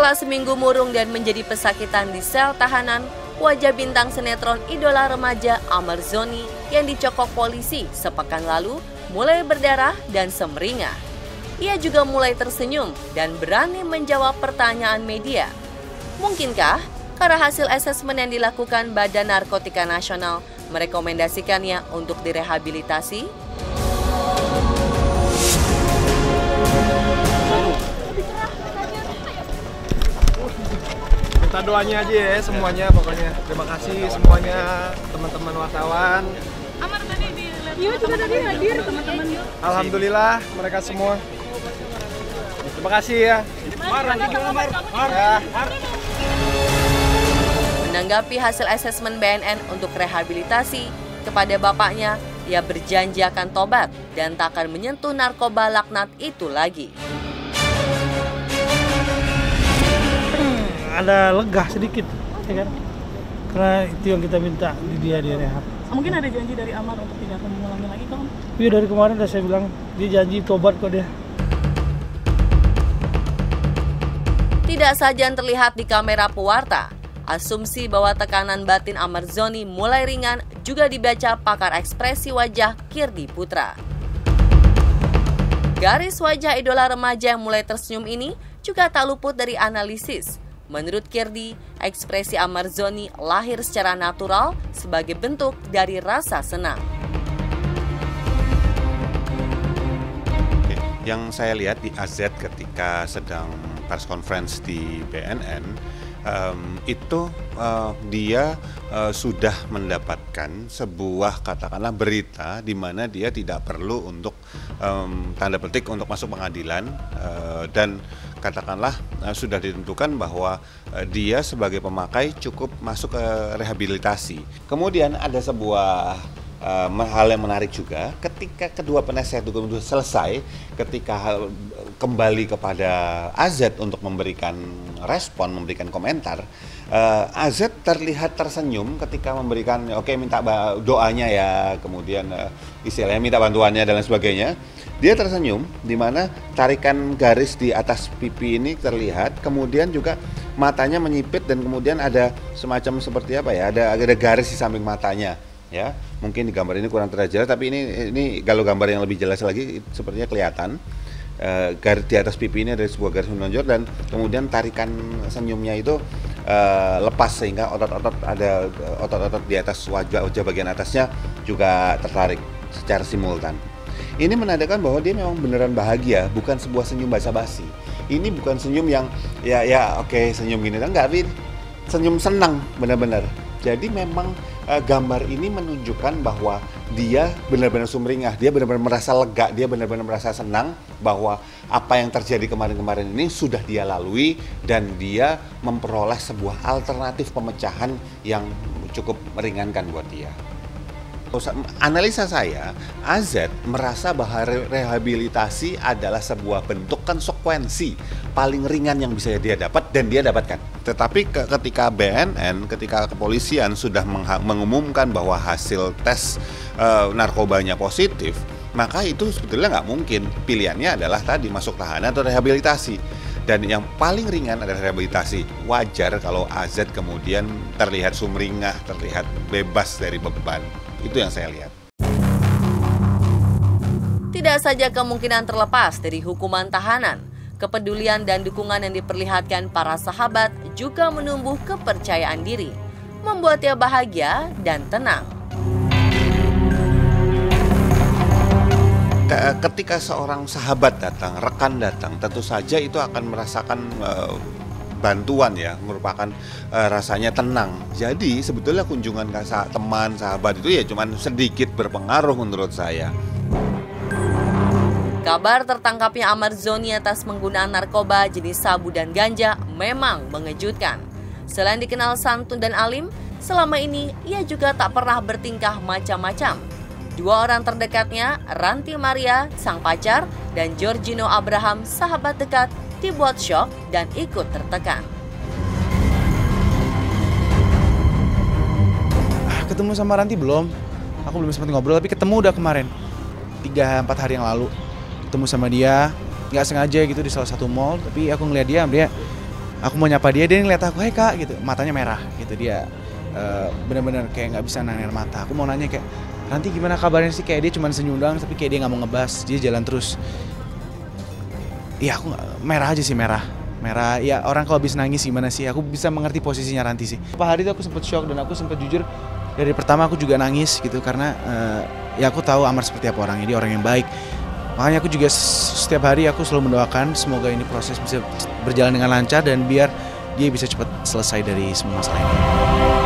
Setelah seminggu murung dan menjadi pesakitan di sel tahanan, wajah bintang sinetron idola remaja Ahmad Zhony yang dicokok polisi sepekan lalu mulai berdarah dan semeringah. Ia juga mulai tersenyum dan berani menjawab pertanyaan media. Mungkinkah karena hasil asesmen yang dilakukan Badan Narkotika Nasional merekomendasikannya untuk direhabilitasi? Minta doanya aja ya semuanya pokoknya. Terima kasih semuanya teman-teman wartawan. Amar tadi dilihat juga tadi hadir teman-teman. Alhamdulillah mereka semua. Terima kasih ya. Menanggapi hasil asesmen BNN untuk rehabilitasi kepada bapaknya, ia berjanji akan tobat dan tak akan menyentuh narkoba laknat itu lagi. Ada lega sedikit, ya kan? Karena itu yang kita minta dia direhab. Mungkin ada janji dari Amar untuk tidak akan mengulangi lagi, Kang? Iya, dari kemarin udah saya bilang dia janji tobat kok dia. Tidak saja yang terlihat di kamera pewarta, asumsi bahwa tekanan batin Ahmad Zhony mulai ringan juga dibaca pakar ekspresi wajah Kirdi Putra. Garis wajah idola remaja yang mulai tersenyum ini juga tak luput dari analisis. Menurut Kirdi, ekspresi Ahmad Zhony lahir secara natural sebagai bentuk dari rasa senang. Yang saya lihat di AZ ketika sedang press conference di BNN, dia sudah mendapatkan sebuah katakanlah berita di mana dia tidak perlu untuk tanda petik untuk masuk pengadilan dan katakanlah sudah ditentukan bahwa dia sebagai pemakai cukup masuk ke rehabilitasi. Kemudian ada sebuah hal yang menarik juga ketika kedua penasihat hukum itu selesai, ketika kembali kepada AZ untuk memberikan respon, memberikan komentar, AZ terlihat tersenyum ketika memberikan minta doanya ya, kemudian istilahnya minta bantuannya dan lain sebagainya. Dia tersenyum di mana tarikan garis di atas pipi ini terlihat, kemudian juga matanya menyipit dan kemudian ada semacam seperti apa ya, ada garis di samping matanya. Ya, mungkin di gambar ini kurang terlihat jelas, tapi ini kalau gambar yang lebih jelas lagi sepertinya kelihatan garis di atas pipi ini ada sebuah garis menonjol dan kemudian tarikan senyumnya itu lepas sehingga otot-otot di atas wajah bagian atasnya juga tertarik secara simultan. Ini menandakan bahwa dia memang beneran bahagia, bukan sebuah senyum basa-basi. Ini bukan senyum yang senyum gini, enggak, tapi senyum senang benar-benar. Jadi memang gambar ini menunjukkan bahwa dia benar-benar sumringah, dia benar-benar merasa lega, dia benar-benar merasa senang bahwa apa yang terjadi kemarin-kemarin ini sudah dia lalui dan dia memperoleh sebuah alternatif pemecahan yang cukup meringankan buat dia. Analisa saya, AZ merasa bahwa rehabilitasi adalah sebuah bentuk konsekuensi paling ringan yang bisa dia dapat dan dia dapatkan. Tetapi ketika BNN, ketika kepolisian sudah mengumumkan bahwa hasil tes narkobanya positif, maka itu sebetulnya nggak mungkin. Pilihannya adalah tadi masuk tahanan atau rehabilitasi. Dan yang paling ringan adalah rehabilitasi. Wajar kalau AZ kemudian terlihat sumringah, terlihat bebas dari beban. Itu yang saya lihat. Tidak saja kemungkinan terlepas dari hukuman tahanan, kepedulian dan dukungan yang diperlihatkan para sahabat juga menumbuh kepercayaan diri, membuat ia bahagia dan tenang. Ketika seorang sahabat datang, rekan datang, tentu saja itu akan merasakan bantuan ya, merupakan rasanya tenang. Jadi sebetulnya kunjungan teman, sahabat itu ya cuman sedikit berpengaruh menurut saya. Kabar tertangkapnya Ahmad Zhony atas penggunaan narkoba jenis sabu dan ganja memang mengejutkan. Selain dikenal santun dan alim, selama ini ia juga tak pernah bertingkah macam-macam. Dua orang terdekatnya, Ranti Maria, sang pacar, dan Georgino Abraham, sahabat dekat, dibuat syok dan ikut tertekan. Ketemu sama Ranti belum? Aku belum sempat ngobrol, tapi ketemu udah kemarin 3-4 hari yang lalu. Ketemu sama dia, nggak sengaja gitu di salah satu mall, tapi aku ngeliat dia Aku mau nyapa dia ngeliat aku, "Hai Kak," gitu, matanya merah gitu. Dia benar-benar kayak nggak bisa nahan air mata. Aku mau nanya kayak, "Ranti gimana kabarnya sih?" Kayak dia cuma senyum doang, tapi kayak dia nggak mau ngebahas, dia jalan terus. Iya aku merah aja sih, merah. Ya orang kalau habis nangis gimana sih, aku bisa mengerti posisinya Ranti sih. Pak hari itu aku sempet shock dan aku sempet jujur dari pertama aku juga nangis gitu karena ya aku tahu Amar seperti apa orangnya, dia orang yang baik. Makanya aku juga setiap hari aku selalu mendoakan semoga ini proses bisa berjalan dengan lancar dan biar dia bisa cepat selesai dari semua masalah ini.